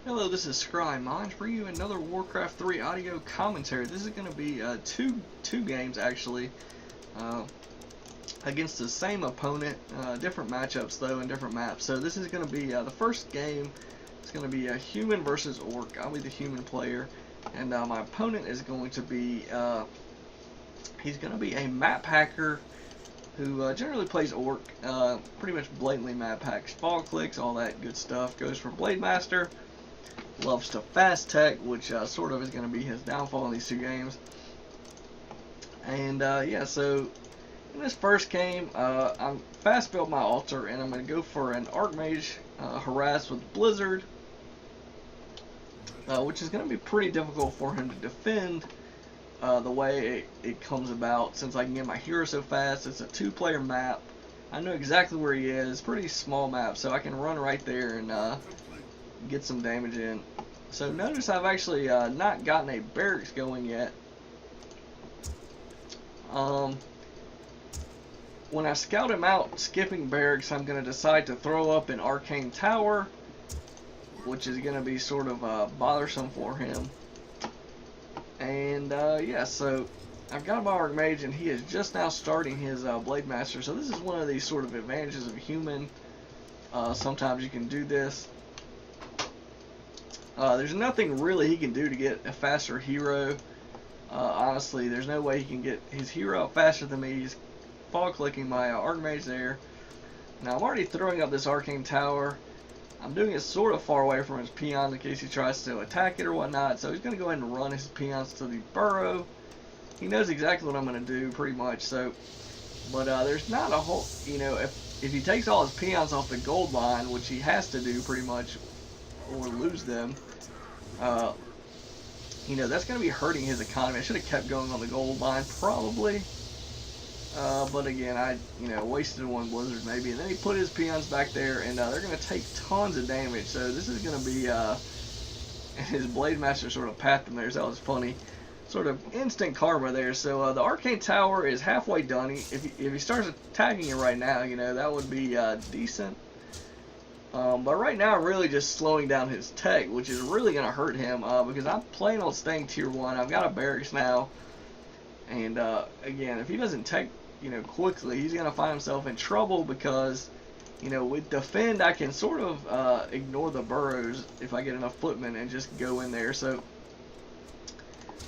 Hello, this is ScryMind for you another Warcraft 3 audio commentary. This is going to be two games actually against the same opponent, different matchups though and different maps. So this is going to be the first game. It's going to be a human versus orc. I'll be the human player, and my opponent is going to be he's going to be a Maphacker who generally plays orc, pretty much blatantly map hacks, fog clicks, all that good stuff. Goes for Blade Master. Loves to fast tech, which sort of is going to be his downfall in these two games. And yeah, so in this first game, I'm fast built my altar, and I'm going to go for an Archmage harass with Blizzard, which is going to be pretty difficult for him to defend the way it comes about, since I can get my hero so fast. It's a two-player map. I know exactly where he is. Pretty small map, so I can run right there and get some damage in. So notice I've actually not gotten a barracks going yet. When I scout him out skipping barracks, I'm going to decide to throw up an arcane tower, which is going to be sort of bothersome for him. And yeah, so I've got my Archmage, and he is just now starting his Blade Master. So this is one of these sort of advantages of human. Sometimes you can do this. There's nothing really he can do to get a faster hero. Honestly, there's no way he can get his hero up faster than me. He's fog clicking my Archmage there. Now I'm already throwing up this arcane tower. I'm doing it sort of far away from his peons in case he tries to attack it or whatnot. So he's going to go ahead and run his peons to the burrow. He knows exactly what I'm going to do pretty much. So, but there's not a whole, you know, if he takes all his peons off the gold line, which he has to do pretty much, or lose them, you know, that's going to be hurting his economy. I should have kept going on the gold line probably, but again, I wasted one blizzard maybe, and then he put his peons back there, and they're going to take tons of damage. So this is going to be his Blade Master sort of pat them there, so that was funny, sort of instant karma there. So the arcane tower is halfway done. If he starts attacking it right now, you know, that would be decent. But right now I'm really just slowing down his tech, which is really going to hurt him, because I'm planning on staying tier 1. I've got a barracks now, and again, if he doesn't tech, you know, quickly, he's going to find himself in trouble, because, you know, with defend I can sort of ignore the burrows if I get enough footmen and just go in there. So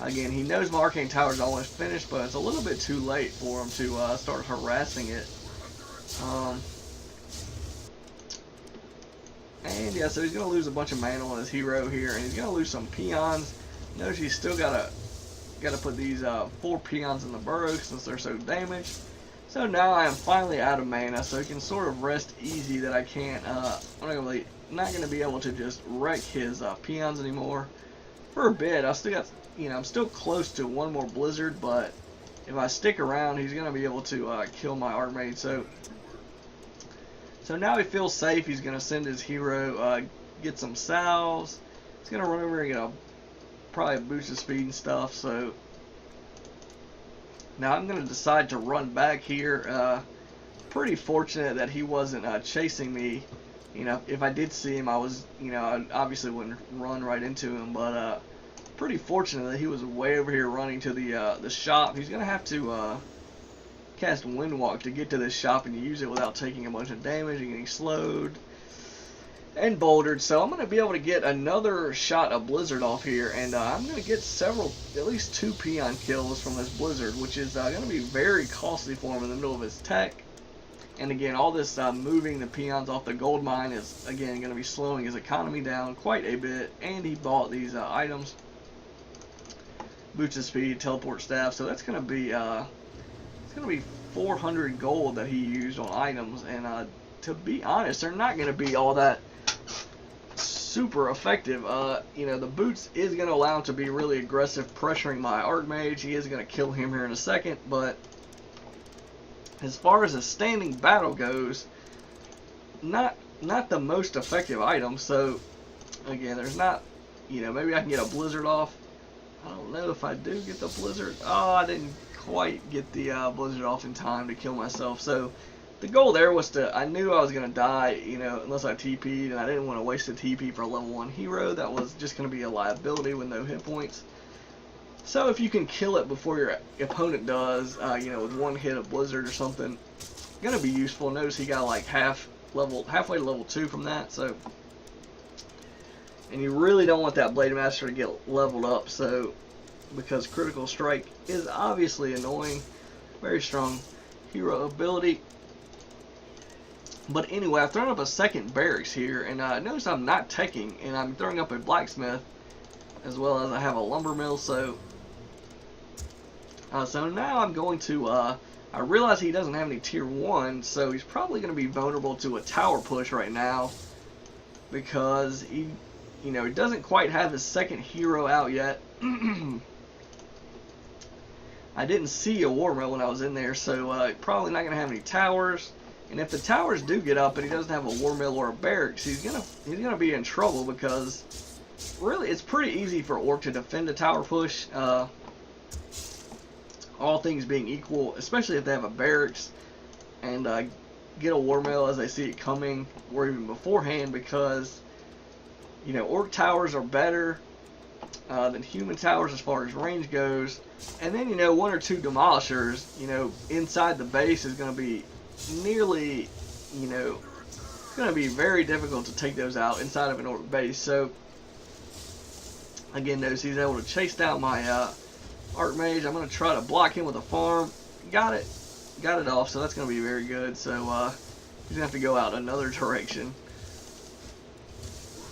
again, he knows my arcane tower is almost finished, but it's a little bit too late for him to start harassing it. And yeah, so he's going to lose a bunch of mana on his hero here, and he's going to lose some peons. Notice he's still got to put these 4 peons in the burrow since they're so damaged. So now I am finally out of mana, so he can sort of rest easy that I can't, I'm not going to be able to just wreck his peons anymore for a bit. I still got, you know, I'm still close to one more blizzard, but if I stick around, he's going to be able to kill my Archmage. So now he feels safe. He's going to send his hero, get some salves. He's going to run over and get probably boost his speed and stuff. So now I'm going to decide to run back here. Pretty fortunate that he wasn't chasing me. You know, if I did see him, I was, you know, I obviously wouldn't run right into him. But pretty fortunate that he was way over here running to the shop. He's going to have to cast Windwalk to get to this shop and use it without taking a bunch of damage and getting slowed and bouldered. So I'm going to be able to get another shot of Blizzard off here, and I'm going to get at least 2 peon kills from this Blizzard, which is going to be very costly for him in the middle of his tech. And again, all this moving the peons off the gold mine is again going to be slowing his economy down quite a bit. And he bought these items, boots of speed, teleport staff. So that's going to be it's going to be 400 gold that he used on items, and to be honest, they're not going to be all that super effective. You know, the boots is going to allow him to be really aggressive, pressuring my Archmage. He is going to kill him here in a second, but as far as a standing battle goes, not the most effective item. So again, there's not, you know, maybe I can get a blizzard off. I don't know if I do get the blizzard. Oh, I didn't quite get the blizzard off in time to kill myself. So the goal there was I knew I was going to die, you know, unless I TP'd, and I didn't want to waste a TP for a level 1 hero. That was just going to be a liability with no hit points. So if you can kill it before your opponent does, you know, with one hit of Blizzard or something, going to be useful. Notice he got like halfway to level 2 from that, so. And you really don't want that Blade Master to get leveled up, so, because Critical Strike is obviously annoying. Very strong hero ability. But anyway, I've thrown up a second barracks here, and notice I'm not teching, and I'm throwing up a blacksmith, as well as I have a lumber mill, so now I'm going to, I realize he doesn't have any tier 1, so he's probably going to be vulnerable to a tower push right now, because he, you know, he doesn't quite have his second hero out yet. I didn't see a war mill when I was in there, so probably not going to have any towers. And if the towers do get up and he doesn't have a war mill or a barracks, he's gonna be in trouble, because really it's pretty easy for Orc to defend a tower push. All things being equal, especially if they have a barracks and get a war mill as they see it coming, or even beforehand, because you know, Orc towers are better than human towers as far as range goes. And then, you know, 1 or 2 demolishers, you know, inside the base is going to be nearly, you know, it's going to be very difficult to take those out inside of an Orc base. So again, notice he's able to chase down my Archmage. I'm going to try to block him with a farm. Got it off, so that's going to be very good. So he's going to have to go out another direction.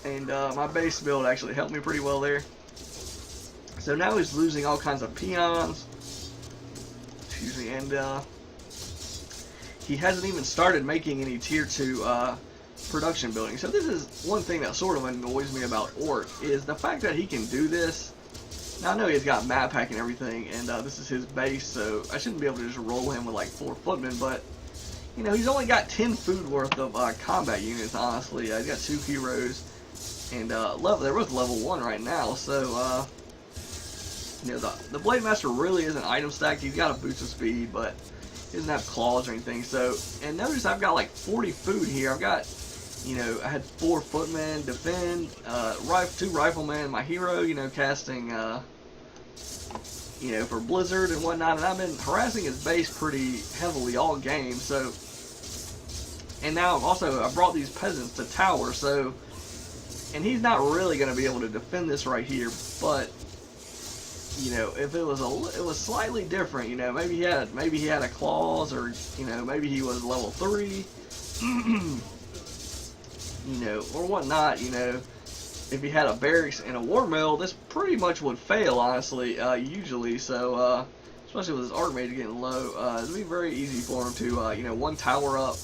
And my base build actually helped me pretty well there. So now he's losing all kinds of peons. Excuse me, and he hasn't even started making any tier 2 production building. So this is one thing that sort of annoys me about Orc, is the fact that he can do this. Now I know he's got Maphacker and everything, and this is his base, so I shouldn't be able to just roll him with like 4 footmen, but you know, he's only got 10 food worth of combat units, honestly. He's got 2 heroes, and they're both level 1 right now, so you know, the Blade Master really isn't item stacked. He's got a boost of speed, but he doesn't have claws or anything. So, and notice I've got like 40 food here. I've got, you know, I had 4 footmen, defend, 2 riflemen, my hero, you know, casting, you know, for Blizzard and whatnot. And I've been harassing his base pretty heavily all game. So, and now I brought these peasants to tower. So, and he's not really going to be able to defend this right here, but you know, if it was slightly different, you know, maybe he had a claws, or you know, maybe he was level 3, you know, or whatnot. You know, if he had a barracks and a war mill, this pretty much would fail, honestly, usually. So especially with his Archmage getting low, it'd be very easy for him to you know, 1 tower up.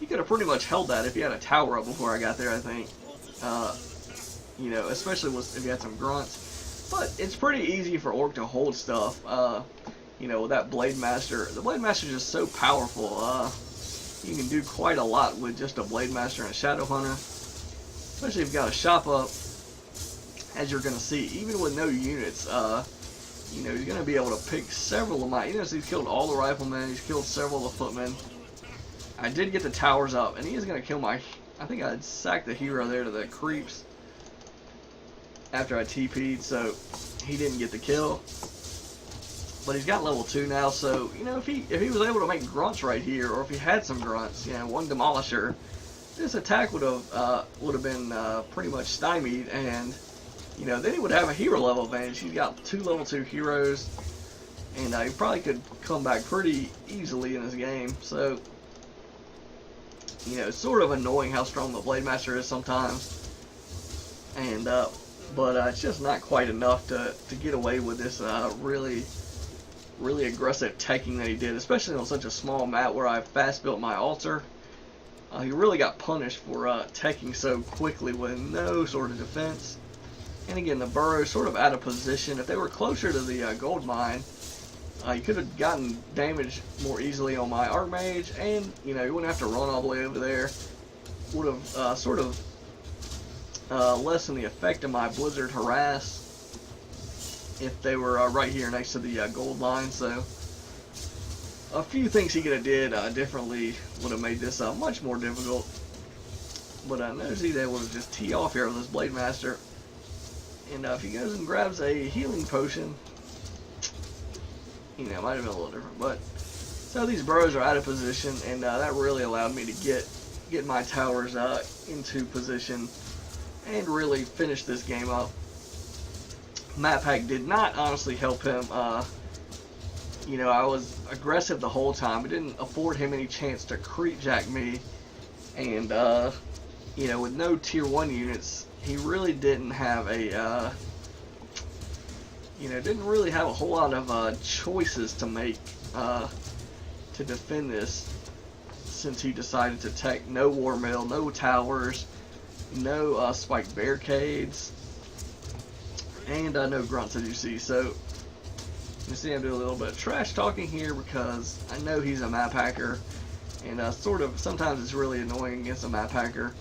He could have pretty much held that if he had a tower up before I got there, I think. You know, especially if he had some grunts. But it's pretty easy for Orc to hold stuff, you know, with that Blade Master. The Blade Master is just so powerful. You can do quite a lot with just a Blade Master and a Shadow Hunter. Especially if you've got a shop up, as you're going to see. Even with no units, you know, he's going to be able to pick several of my... You know, so he's killed all the riflemen, he's killed several of the footmen. I did get the towers up, and he is going to kill my... I think I had sacked the hero there to the creeps after I TP'd, so he didn't get the kill. But he's got level 2 now, so you know, if he was able to make grunts right here, or if he had some grunts, you know, 1 demolisher, this attack would have been pretty much stymied, and you know, then he would have a hero level advantage. He's got 2 level 2 heroes, and he probably could come back pretty easily in this game. So you know, it's sort of annoying how strong the Blade Master is sometimes, and but it's just not quite enough to get away with this really aggressive teching that he did, especially on such a small map where I fast built my altar. He really got punished for teching so quickly with no sort of defense. And again, the burrow sort of out of position. If they were closer to the gold mine, you could have gotten damage more easily on my Archmage, and you know, you wouldn't have to run all the way over there. Would have sort of lessen the effect of my Blizzard harass if they were right here next to the gold line. So a few things he could have did differently would have made this much more difficult. But notice he's able to just tee off here with his Blade Master. And if he goes and grabs a healing potion, you know, it might have been a little different. But so these bros are out of position, and that really allowed me to get my towers into position and really finish this game up. Maphacker did not honestly help him. You know, I was aggressive the whole time. It didn't afford him any chance to creep jack me, and you know, with no tier 1 units, he really didn't have a you know, didn't really have a whole lot of choices to make to defend this, since he decided to take no war mill, no towers, no spiked barricades, and no grunts, as you see. So you see I'm doing a little bit of trash talking here because I know he's a Maphacker, and sort of sometimes it's really annoying against a Maphacker.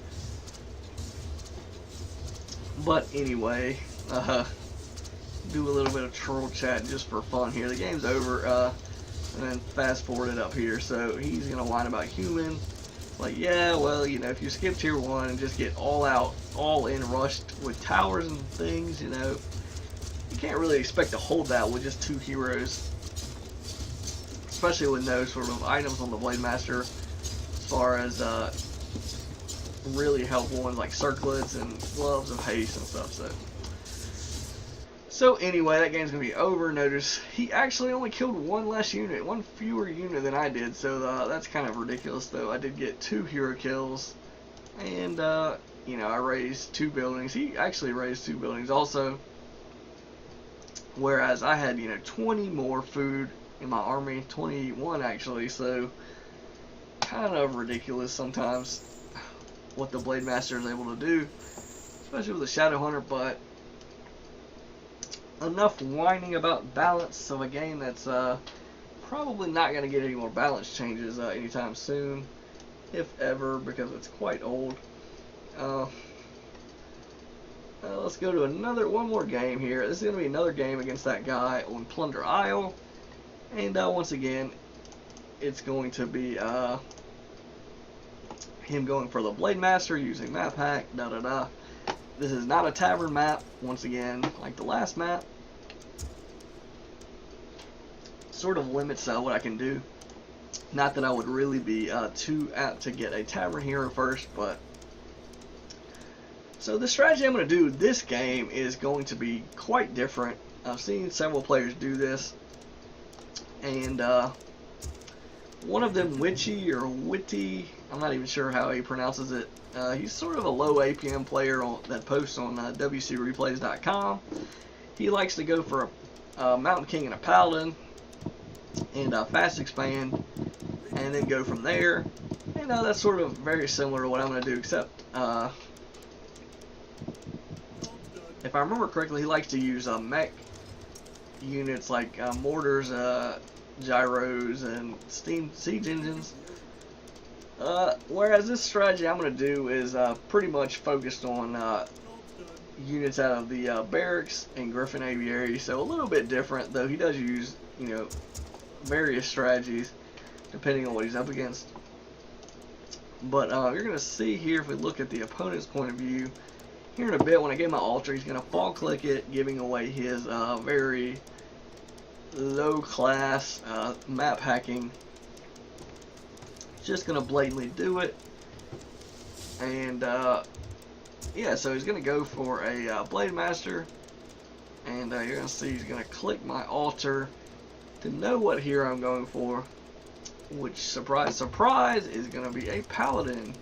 But anyway, do a little bit of troll chat just for fun here. The game's over, and then fast forward it up here. So he's gonna whine about human. Like, yeah, well, you know, if you skip tier 1 and just get all in rushed with towers and things, you know, you can't really expect to hold that with just 2 heroes, especially with no sort of items on the Blade Master as far as really helpful ones like circlets and gloves of haste and stuff. So anyway, that game's gonna be over. Notice he actually only killed one fewer unit than I did, so that's kind of ridiculous. Though I did get 2 hero kills, and you know, I raised 2 buildings. He actually raised 2 buildings also, whereas I had, you know, 20 more food in my army, 21 actually. So kind of ridiculous sometimes what the Blade Master is able to do, especially with a Shadow Hunter. But enough whining about balance of a game that's probably not going to get any more balance changes anytime soon, if ever, because it's quite old. Let's go to one more game here. This is going to be another game against that guy on Plunder Isle, and once again, it's going to be him going for the Blade Master using Maphacker. This is not a tavern map, once again, like the last map. Sort of limits what I can do. Not that I would really be too apt to get a tavern hero first, but so the strategy I'm going to do this game is going to be quite different. I've seen several players do this, and one of them, Witty, I'm not even sure how he pronounces it. He's sort of a low APM player that posts on WCReplays.com. He likes to go for a Mountain King and a Paladin, and fast expand, and then go from there. And that's sort of very similar to what I'm going to do, except if I remember correctly, he likes to use mech units like mortars, gyros, and steam siege engines. Whereas this strategy I'm going to do is pretty much focused on units out of the barracks and Griffin Aviary, so a little bit different, though he does use, you know, various strategies depending on what he's up against. But you're going to see here, if we look at the opponent's point of view, here in a bit when I get my altar, he's going to fall click it, giving away his very low class map hacking. Just going to blatantly do it, and yeah, so he's going to go for a Blade Master, and you're going to see he's going to click my altar to know what hero I'm going for, which, surprise surprise, is going to be a Paladin.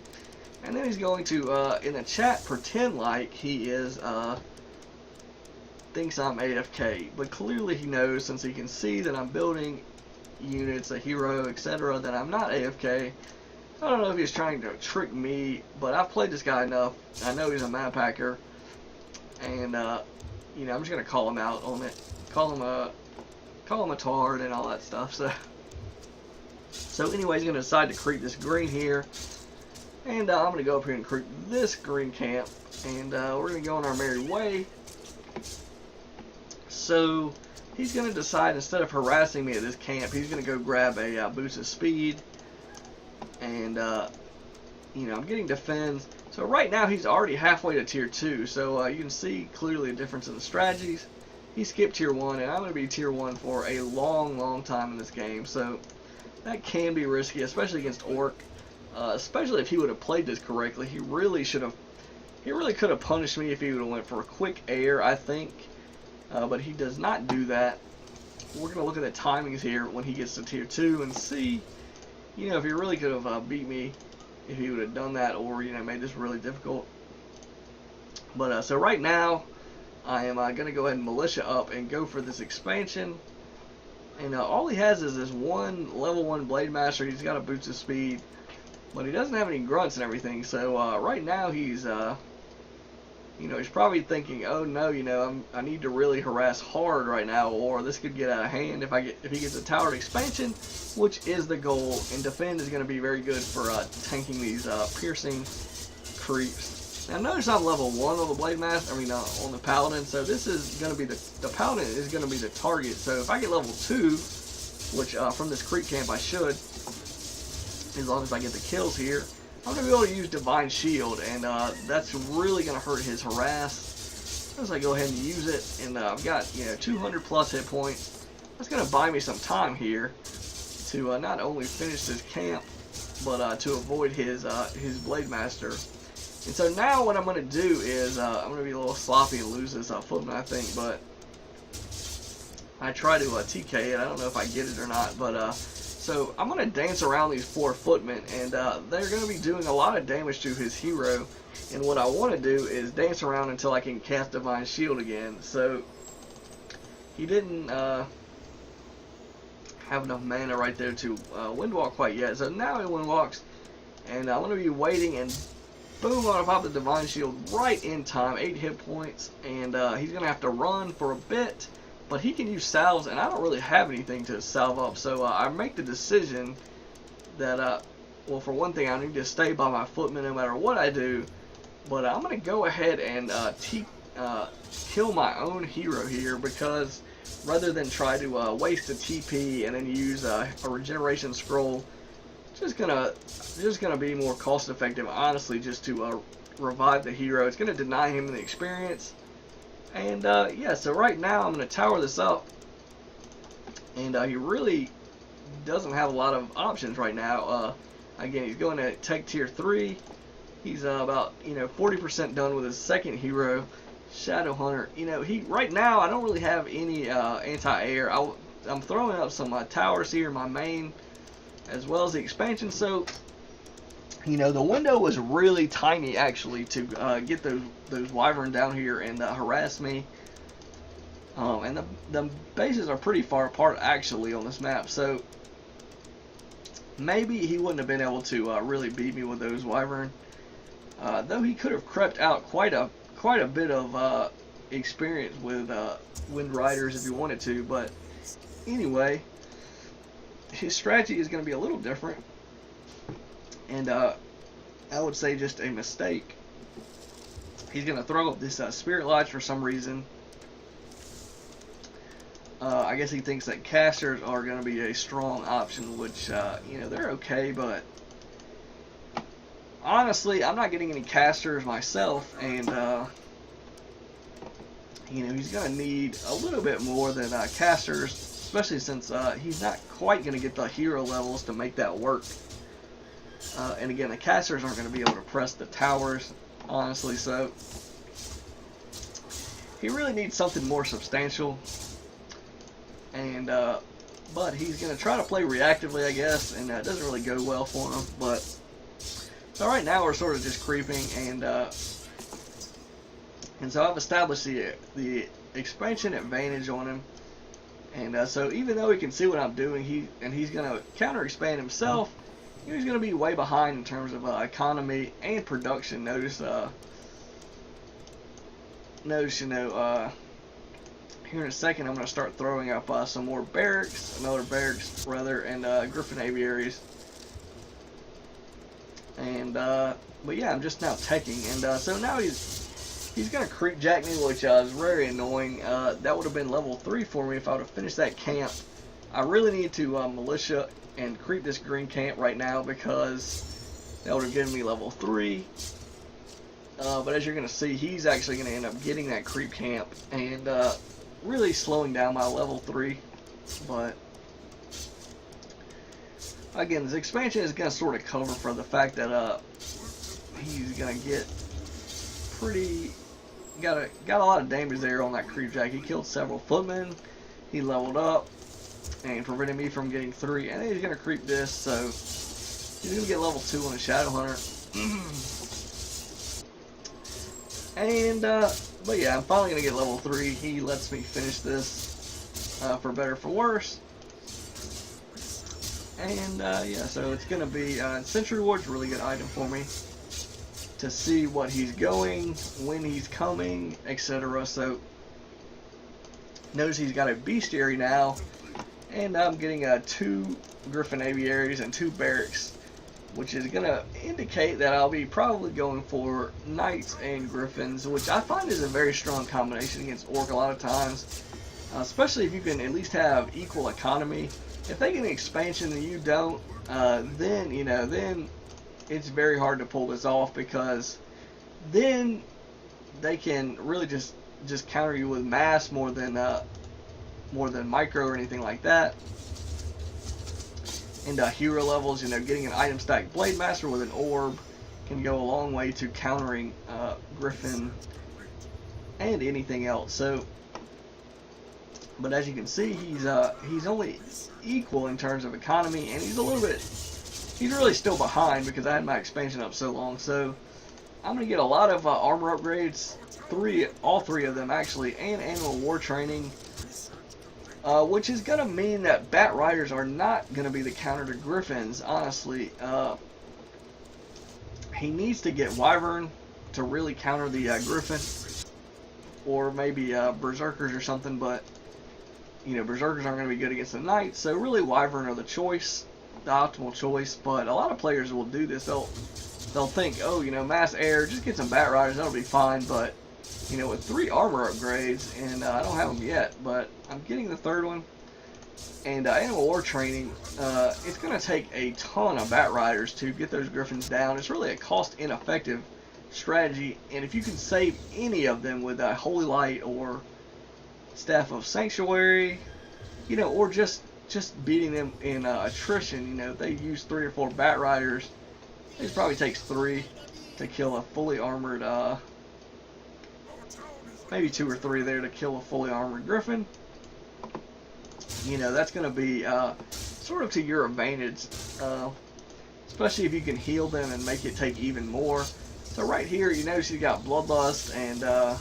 And then he's going to in the chat pretend like he is thinks I'm AFK, but clearly he knows, since he can see that I'm building units, a hero, etc., that I'm not AFK. I don't know if he's trying to trick me, but I've played this guy enough. I know he's a Maphacker, and you know, I'm just gonna call him out on it, call him a tard and all that stuff. So anyway, he's gonna decide to creep this green here, and I'm gonna go up here and creep this green camp, and we're gonna go on our merry way. So he's going to decide, instead of harassing me at this camp, he's going to go grab a boost of speed. And, you know, I'm getting defends. So right now he's already halfway to tier 2. So you can see clearly a difference in the strategies. He skipped tier 1, and I'm going to be tier 1 for a long time in this game. So that can be risky, especially against Orc. Especially if he would have played this correctly. He really could have punished me if he would have went for a quick air, I think. But he does not do that. We're going to look at the timings here when he gets to tier 2 and see, you know, if he really could have beat me if he would have done that, or, you know, made this really difficult. But so right now I am going to go ahead and militia up and go for this expansion. And all he has is this one level 1 Blade Master. He's got a boost of speed, but he doesn't have any grunts and everything. So right now he's you know, he's probably thinking, oh no, you know, I need to really harass hard right now, or this could get out of hand if he gets a towered expansion, which is the goal. And defend is going to be very good for tanking these piercing creeps. Now notice I'm level 1 on the Blade Master, on the Paladin, so this is going to be the Paladin is going to be the target. So if I get level 2, which from this creep camp I should, as long as I get the kills here, I'm going to be able to use Divine Shield, and that's really going to hurt his harass. As I go ahead and use it, and I've got, you know, 200 plus hit points. That's going to buy me some time here to not only finish this camp, but to avoid his Blade Master. And so now what I'm going to do is I'm going to be a little sloppy and lose this footman, I think, but I try to TK it. I don't know if I get it or not, but so I'm going to dance around these 4 footmen, and they're going to be doing a lot of damage to his hero. And what I want to do is dance around until I can cast Divine Shield again. So he didn't have enough mana right there to Windwalk quite yet. So now he Windwalks, and I'm going to be waiting, and boom, I'm going to pop the Divine Shield right in time, 8 hit points, and he's going to have to run for a bit. But he can use salves, and I don't really have anything to salve up. So I make the decision that, well, for one thing, I need to stay by my footman no matter what I do. But I'm going to go ahead and kill my own hero here, because rather than try to waste a TP and then use a regeneration scroll, just gonna be more cost effective, honestly, just to revive the hero. It's going to deny him the experience. And yeah, so right now I'm going to tower this up, and he really doesn't have a lot of options right now. Again, he's going to take tier 3. He's about, you know, 40% done with his second hero, Shadow Hunter. You know, right now I don't really have any anti-air. I'm throwing up some towers here in my main, as well as the expansion. So, you know, the window was really tiny, actually, to get those wyvern down here and harass me. And the bases are pretty far apart, actually, on this map. So maybe he wouldn't have been able to really beat me with those wyvern. Though he could have crept out quite a bit of experience with Wind Riders if he wanted to. But anyway, his strategy is going to be a little different. And I would say just a mistake. He's going to throw up this Spirit Lodge for some reason. I guess he thinks that casters are going to be a strong option, which, you know, they're okay, but honestly, I'm not getting any casters myself, and, you know, he's going to need a little bit more than casters, especially since he's not quite going to get the hero levels to make that work. And again, the casters aren't going to be able to press the towers, honestly, so he really needs something more substantial. And but he's going to try to play reactively, I guess, and it doesn't really go well for him. But so right now we're sort of just creeping, and so I've established the expansion advantage on him. And so even though he can see what I'm doing, he's going to counter expand himself. He's going to be way behind in terms of economy and production. Notice, you know, here in a second I'm going to start throwing up some more barracks, and Griffin aviaries. And but yeah, I'm just now teching, and so now he's He's going to creep jack me, which is very annoying. That would have been level 3 for me if I would have finished that camp. I really need to militia and creep this green camp right now because that would have given me level 3. But as you're going to see, he's actually going to end up getting that creep camp and really slowing down my level 3. But again, this expansion is going to sort of cover for the fact that he's going to get pretty... Got a lot of damage there on that creep jack. He killed several footmen. He leveled up and prevented me from getting 3. And then he's going to creep this, so he's going to get level 2 on the Shadow Hunter. And, but yeah, I'm finally going to get level 3. He lets me finish this for better or for worse. And, yeah, so it's going to be, Sentry Ward's a really good item for me to see what he's going, when he's coming, etc. So, notice he's got a bestiary now, and I'm getting 2 Griffin Aviaries and 2 Barracks, which is going to indicate that I'll be probably going for Knights and Griffins, which I find is a very strong combination against Orc a lot of times, especially if you can at least have equal economy. If they get an expansion and you don't, then, you know, then it's very hard to pull this off, because then they can really just counter you with mass more than micro or anything like that. And hero levels, you know, getting an item stack Blade Master with an orb can go a long way to countering Griffin and anything else. So, but as you can see, he's only equal in terms of economy, and he's really still behind because I had my expansion up so long. So I'm gonna get a lot of armor upgrades, all three of them actually, and annual war training. Which is going to mean that Bat Riders are not going to be the counter to Griffins, honestly. He needs to get Wyvern to really counter the Griffin. Or maybe Berserkers or something, but, you know, Berserkers aren't going to be good against the Knights. So really Wyvern are the choice, the optimal choice. But a lot of players will do this. They'll think, oh, you know, Mass Air, just get some Bat Riders, that'll be fine. But, you know, with 3 armor upgrades, and I don't have them yet, but I'm getting the 3rd one, and Animal War Training, it's going to take a ton of Bat Riders to get those Griffins down. It's really a cost-ineffective strategy, and if you can save any of them with Holy Light or Staff of Sanctuary, you know, or just beating them in attrition, you know, if they use 3 or 4 Bat Riders, it probably takes 3 to kill a fully armored, maybe 2 or 3 there to kill a fully armored Griffin. You know, that's going to be sort of to your advantage, especially if you can heal them and make it take even more. So right here, you notice he's got Bloodlust, and I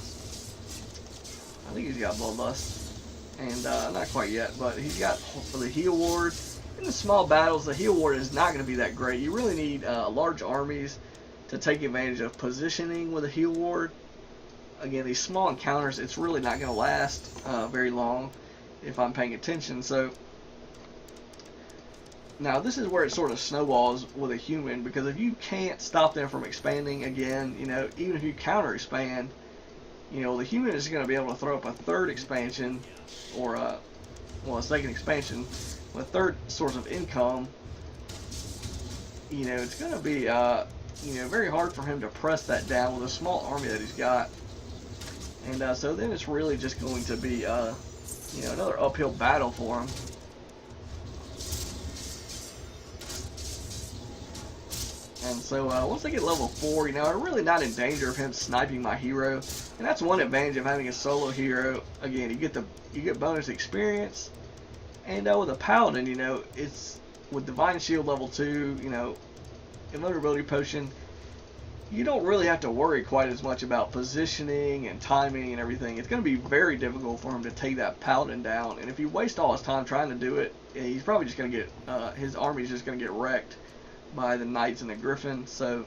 think he's got Bloodlust, and not quite yet, but he's got for the heal ward. In the small battles, the heal ward is not going to be that great. You really need large armies to take advantage of positioning with a heal ward. Again, these small encounters, it's really not going to last very long if I'm paying attention. So now this is where it sort of snowballs with a human, because if you can't stop them from expanding again, you know, even if you counter expand, you know, the human is going to be able to throw up a 3rd expansion, or a 2nd expansion with 3rd source of income. You know, it's going to be you know, very hard for him to press that down with a small army that he's got. And so then it's really just going to be, you know, another uphill battle for him. And so once I get level 4, you know, I'm really not in danger of him sniping my hero. And that's one advantage of having a solo hero. Again, you get bonus experience. And with a Paladin, you know, it's with Divine Shield level 2, you know, Invulnerability Potion, you don't really have to worry quite as much about positioning and timing and everything. It's going to be very difficult for him to take that Paladin down, and if you waste all his time trying to do it, he's probably just going to get, his army's just going to get wrecked by the Knights and the Griffin. So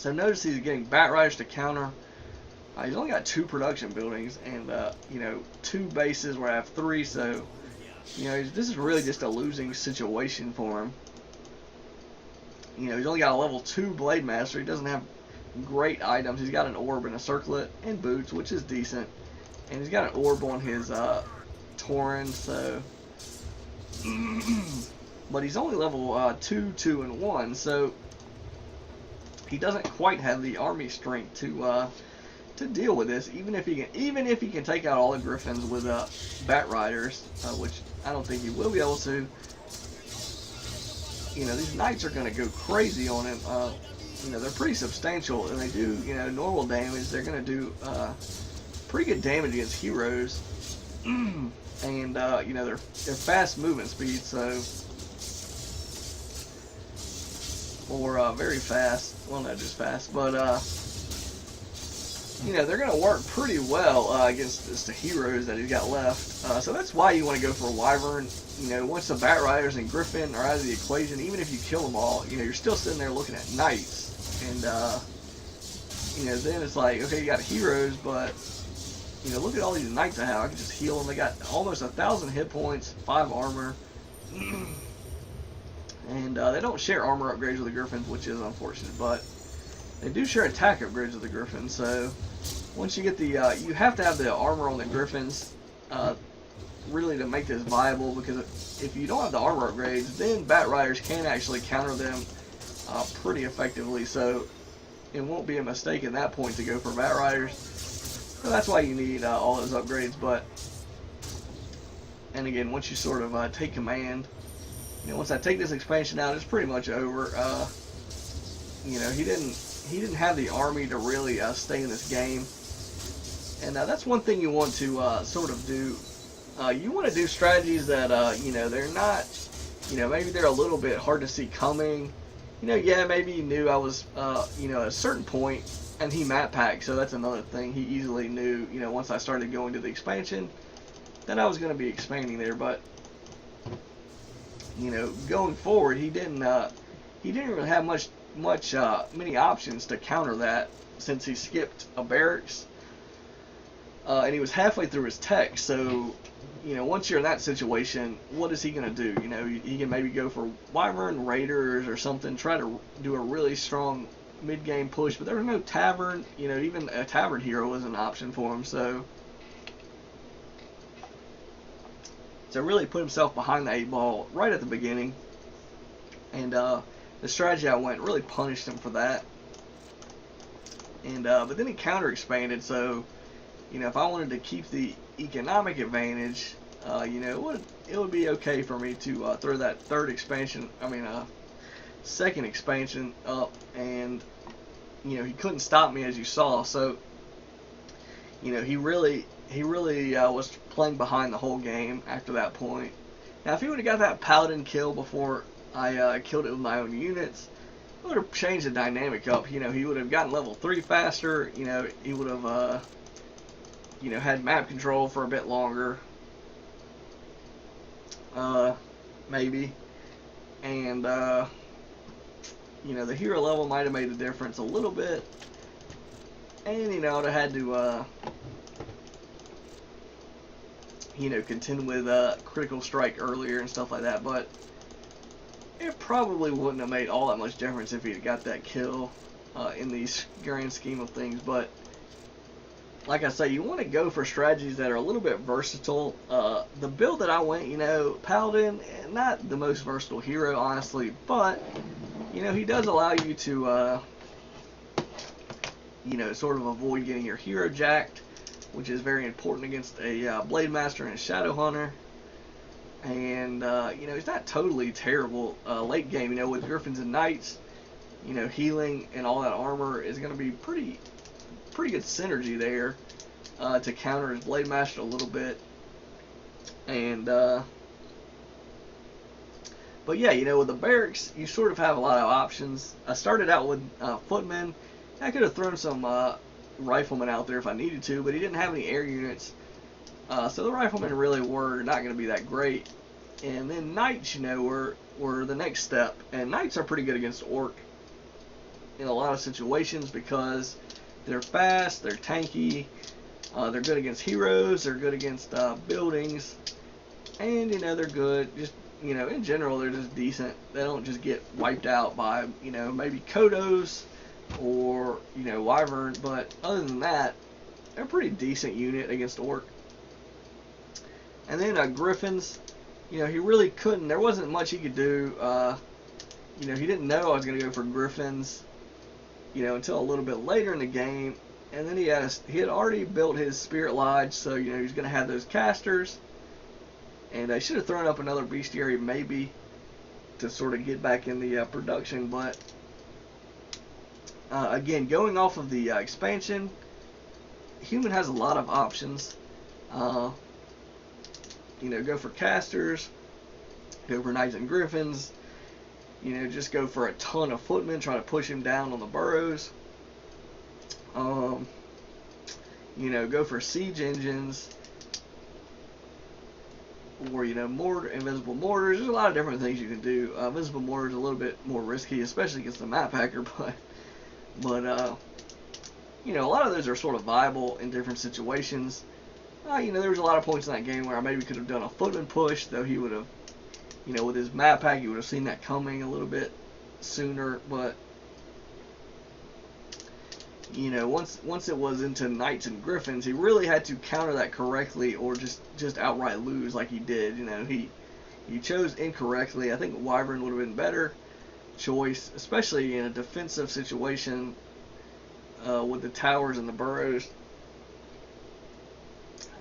notice he's getting Bat Riders to counter. He's only got 2 production buildings and, you know, 2 bases where I have 3, so, you know, this is really just a losing situation for him. You know, he's only got a level 2 Blade Master. He doesn't have great items. He's got an orb and a circlet and boots, which is decent. And he's got an orb on his Tauren, so... but he's only level 2, 2, and 1, so he doesn't quite have the army strength to deal with this. Even if he can take out all the Griffins with Bat Riders, which I don't think he will be able to. You know, these Knights are going to go crazy on him. You know, they're pretty substantial, and they do, you know, normal damage. They're going to do pretty good damage against heroes. And, you know, they're fast movement speed, so... or very fast. Well, not just fast, but, you know, they're going to work pretty well against the heroes that he's got left. So that's why you want to go for a Wyvern. You know, once the Bat Riders and Griffin are out of the equation, even if you kill them all, you know, you're still sitting there looking at Knights. And, you know, then it's like, okay, you got heroes, but, you know, look at all these Knights I have. I can just heal them. They got almost 1,000 hit points, 5 armor. And they don't share armor upgrades with the Griffins, which is unfortunate, but they do share attack upgrades with the Griffins. So once you get the, you have to have the armor on the Griffins really to make this viable, because if you don't have the armor upgrades, then Bat Riders can actually counter them pretty effectively. So it won't be a mistake at that point to go for Bat Riders. So that's why you need all those upgrades. But, and again, once you sort of take command, you know, once I take this expansion out, it's pretty much over. You know, he didn't have the army to really stay in this game, and that's one thing you want to sort of do. You want to do strategies that you know, they're not, you know, maybe they're a little bit hard to see coming. You know, yeah, maybe he knew I was, you know, at a certain point, and he map packed, so that's another thing. He easily knew, you know, once I started going to the expansion, that I was going to be expanding there. But, you know, going forward, he didn't really have many options to counter that, since he skipped a barracks, and he was halfway through his tech. So, you know, once you're in that situation, what is he going to do? You know, he can maybe go for Wyvern Raiders or something, try to do a really strong mid-game push, but there was no Tavern. You know, even a Tavern hero was an option for him, so really put himself behind the 8-ball right at the beginning, and the strategy I went really punished him for that. And but then he counter expanded, so, you know, if I wanted to keep the economic advantage, you know, it would be okay for me to throw that second expansion up, and, you know, he couldn't stop me, as you saw. So, you know, he really was playing behind the whole game after that point. Now, if he would have got that Paladin kill before I killed it with my own units, it would have changed the dynamic up. You know, he would have gotten level 3 faster. You know, he would have, you know, had map control for a bit longer. Maybe. And, you know, the hero level might have made a difference a little bit. And, you know, I'd have had to, you know, contend with critical strike earlier and stuff like that. But it probably wouldn't have made all that much difference if he'd got that kill in the grand scheme of things. But like I say, you want to go for strategies that are a little bit versatile. The build that I went, you know, Paladin, not the most versatile hero, honestly, but, you know, he does allow you to, you know, sort of avoid getting your hero jacked, which is very important against a Blade Master and a Shadow Hunter. And, you know, he's not totally terrible late game. You know, with Griffins and Knights, you know, healing and all that armor is going to be pretty good synergy there to counter his Blade Master a little bit. And, but yeah, you know, with the barracks, you sort of have a lot of options. I started out with footmen. I could have thrown some riflemen out there if I needed to, but he didn't have any air units. So the riflemen really were not going to be that great. And then Knights, you know, were the next step. And Knights are pretty good against Orc in a lot of situations, because they're fast, they're tanky, they're good against heroes, they're good against buildings, and, you know, they're good, just, you know, in general, they're just decent. They don't just get wiped out by, you know, maybe Kodos, or wyvern, but other than that, they're a pretty decent unit against orc. And then griffins, he really couldn't. There wasn't much he could do. He didn't know I was going to go for griffins, until a little bit later in the game. And then he had already built his spirit lodge, so he was going to have those casters. And I should have thrown up another bestiary maybe to sort of get back in the production, but again, going off of the expansion, human has a lot of options. Go for casters, go for knights and griffins, just go for a ton of footmen, try to push him down on the burrows. Go for siege engines, or invisible mortars. There's a lot of different things you can do. Invisible mortars are a little bit more risky, especially against the Maphacker, but a lot of those are sort of viable in different situations. There was a lot of points in that game where I maybe could have done a footman push, though he would have, with his map pack, you would have seen that coming a little bit sooner. But once it was into knights and griffins, he really had to counter that correctly, or just outright lose like he did. He chose incorrectly. I think wyvern would have been better choice, especially in a defensive situation with the towers and the burrows.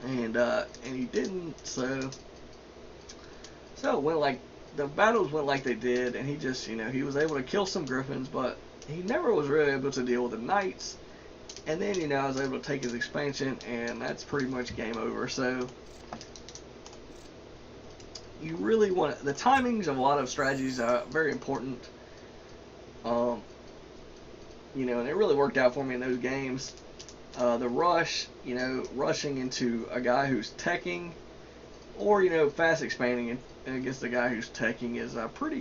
And he didn't, so it went like the battles went like they did, and he just he was able to kill some griffins, but he never was really able to deal with the knights. And then I was able to take his expansion, and that's pretty much game over. So you really want the timings of a lot of strategies are very important. And it really worked out for me in those games. The rush, rushing into a guy who's teching, or fast expanding against a guy who's teching is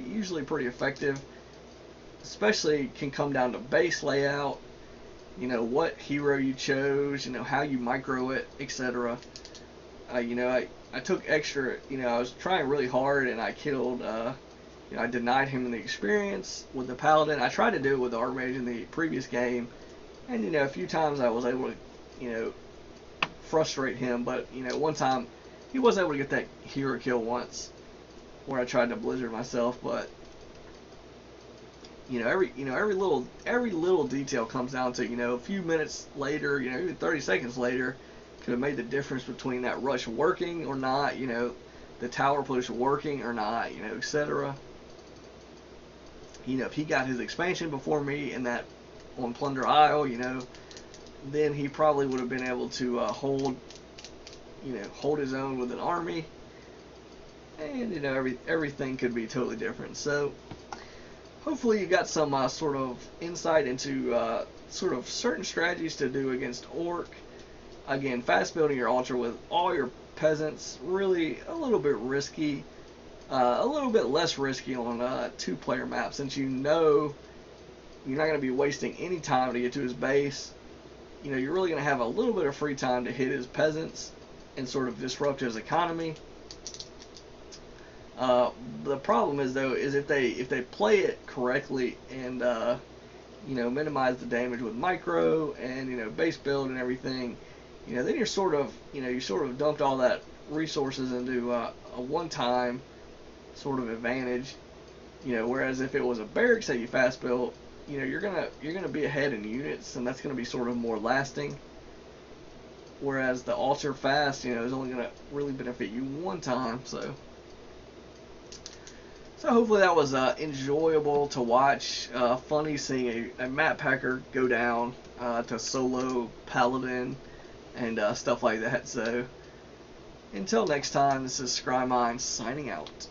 usually pretty effective. Especially can come down to base layout, what hero you chose, how you micro it, etc. I took extra, I was trying really hard, and I killed, I denied him in the experience with the paladin. I tried to do it with the archmage in the previous game, and a few times I was able to, frustrate him, but one time he was able to get that hero kill once, where I tried to blizzard myself, but every little detail comes down to, a few minutes later, even 30 seconds later, could have made the difference between that rush working or not, the tower push working or not, etc. If he got his expansion before me in that on Plunder Isle, then he probably would have been able to hold his own with an army, and everything could be totally different. So hopefully you got some sort of insight into sort of certain strategies to do against orc. Again, fast building your altar with all your peasants, really a little bit risky, a little bit less risky on two-player maps, since you're not going to be wasting any time to get to his base. You're really going to have a little bit of free time to hit his peasants and sort of disrupt his economy. The problem is, though, is if they play it correctly and minimize the damage with micro and base build and everything, then you're sort of you sort of dumped all that resources into a one-time sort of advantage. Whereas if it was a barracks that you fast built, you're gonna be ahead in units, and that's gonna be sort of more lasting. Whereas the altar fast, is only gonna really benefit you one time. So hopefully that was enjoyable to watch. Funny seeing a Maphacker go down to solo paladin and stuff like that. So until next time, this is ScryMind signing out.